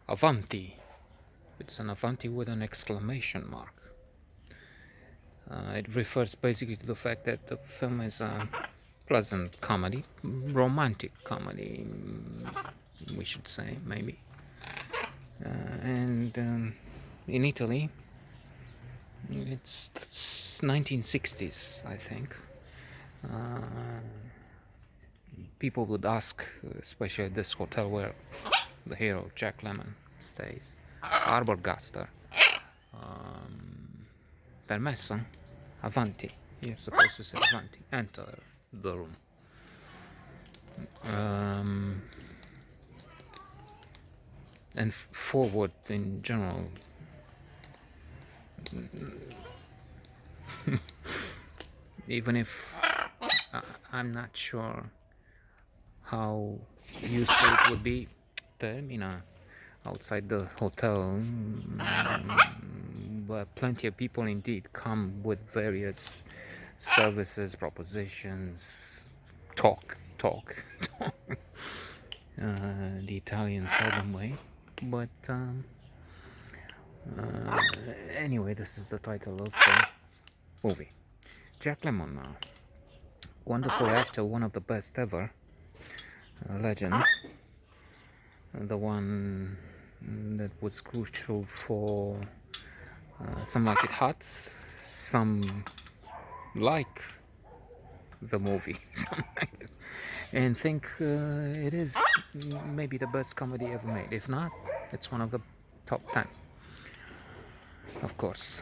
Avanti. It's an Avanti with an exclamation mark. It refers basically to the fact that the film is a pleasant comedy, romantic comedy, we should say, maybe. And in Italy, it's 1960s, I think. People would ask, especially at this hotel where the hero Jack Lemmon stays, Arbogast, permesso, avanti. You're supposed to say avanti. Enter the room. And forward in general. Even if I'm not sure how useful it would be there, outside the hotel, but plenty of people indeed come with various services, propositions, talk, talk. The Italian Southern way. But anyway, this is the title of the movie. Jack Lemmon, wonderful actor, one of the best ever, legend, the one that was crucial for some like it hot, some like the movie, and think it is maybe the best comedy ever made. If not, it's one of the top 10. Of course,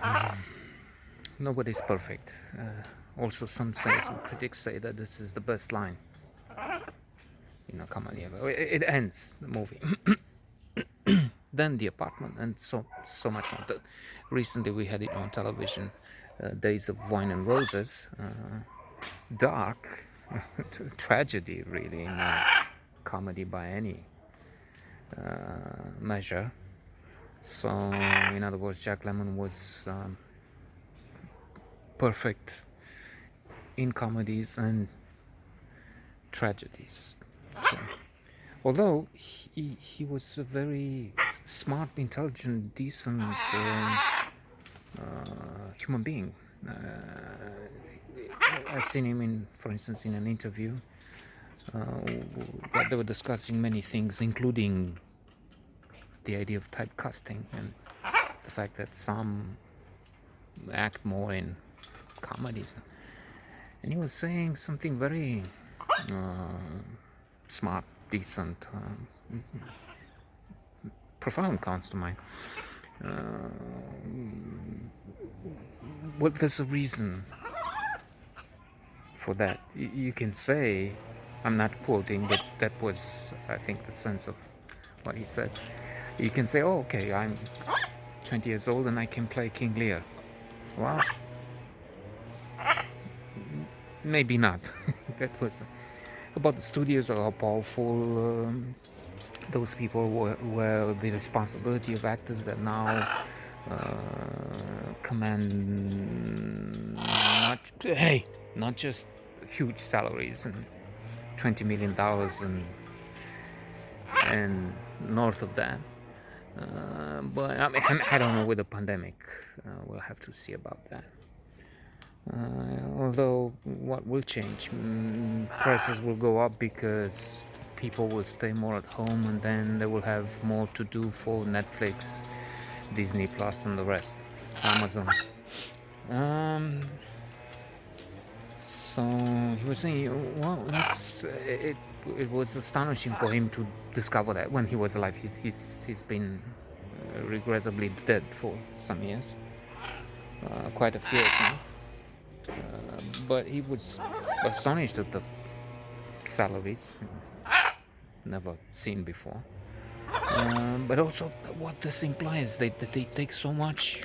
nobody's perfect. Also, some critics say that this is the best line in a comedy ever. It ends the movie. Then the apartment, and so much more. Recently, we had it on television, Days of Wine and Roses. Dark, tragedy, really, not comedy by any measure. So, in other words, Jack Lemmon was perfect in comedies and tragedies. So, although he was a very smart, intelligent, decent human being. I've seen him for instance, in an interview. They were discussing many things, including the idea of typecasting and the fact that some act more in comedies. And he was saying something very smart, decent, profound comes to mind. Well, there's a reason for that. You can say, I'm not quoting, but that was, I think, the sense of what he said. You can say, oh, okay, I'm 20 years old and I can play King Lear. Well, maybe not. That was about the studios, or how powerful those people were, the responsibility of actors that now command not just huge salaries and $20 million and north of that. But I mean, I don't know with the pandemic. We'll have to see about that. Although what will change, prices will go up because people will stay more at home, and then they will have more to do for Netflix, Disney Plus, and the rest, Amazon. So he was saying, well, it was astonishing for him to discover that when he was alive. He's been regrettably dead for some years, quite a few years now. But he was astonished at the salaries, never seen before. But also what this implies, that they take so much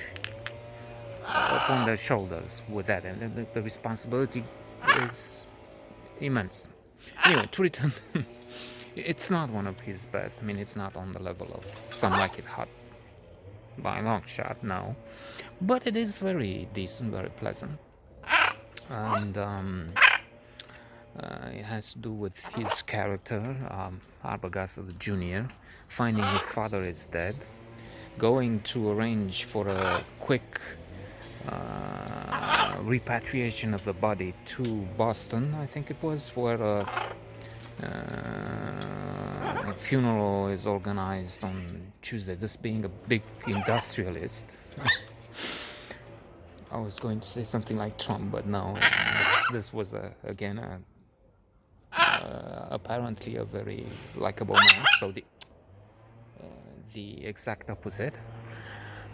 upon their shoulders with that, and the responsibility is immense. Anyway, to return, it's not one of his best. I mean, it's not on the level of Some Like It Hot by a long shot, no. But it is very decent, very pleasant. And It has to do with his character, Arbogast Jr., finding his father is dead, going to arrange for a quick repatriation of the body to Boston, I think it was, where a funeral is organized on Tuesday. This being a big industrialist, I was going to say something like Trump, but no. This was apparently a very likable man. So the exact opposite,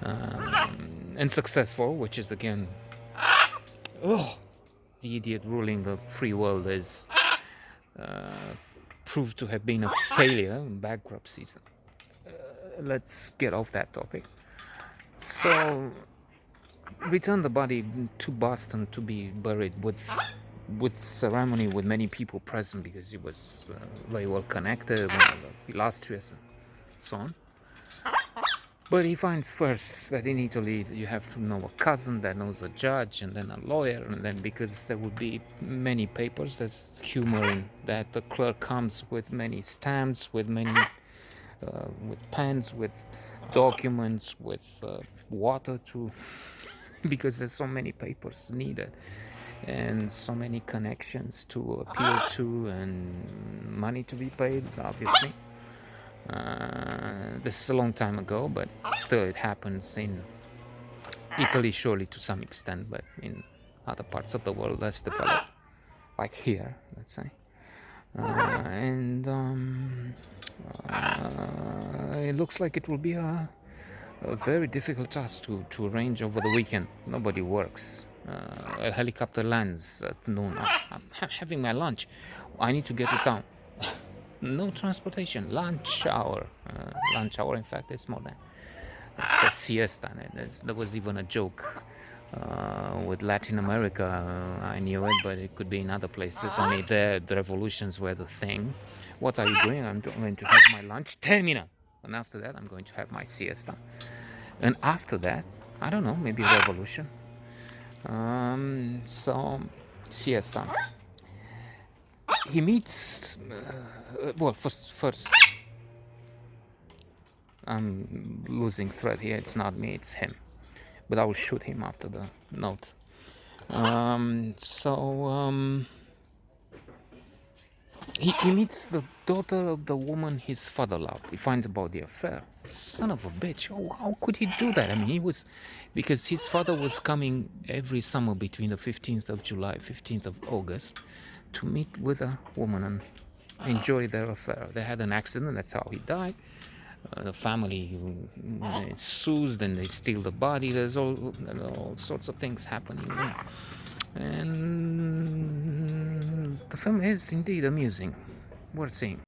and successful, which is again, the idiot ruling the free world is proved to have been a failure in bankruptcy. Let's get off that topic. So, return the body to Boston to be buried with ceremony, with many people present, because he was very well connected, illustrious, and so on. But he finds first that in Italy you have to know a cousin that knows a judge, and then a lawyer, and then because there would be many papers, there's humor in that. The clerk comes with many stamps, with pens, with documents, with water to, because there's so many papers needed, and so many connections to appeal to, and money to be paid, obviously. This is a long time ago, but still it happens in Italy, surely to some extent, but in other parts of the world less developed, like here, let's say. It looks like it will be a very difficult task to arrange over the weekend. Nobody works. A helicopter lands at noon. I'm having my lunch. I need to get to town. No transportation. Lunch hour. In fact, it's more than. It's the siesta. There was even a joke with Latin America. I knew it, but it could be in other places. Only there, the revolutions were the thing. What are you doing? I'm going to have my lunch. Termina. And after that, I'm going to have my siesta. And after that, I don't know, maybe a revolution. So, siesta. He meets. First, I'm losing thread here. It's not me, it's him. But I will shoot him after the note. He meets the daughter of the woman his father loved. He finds about the affair. Son of a bitch. Oh, how could he do that? I mean, because his father was coming every summer between the 15th of July, 15th of August, to meet with a woman and enjoy their affair. They had an accident, that's how he died. The family sues, then they steal the body. There's all sorts of things happening. And the film is indeed amusing, worth seeing.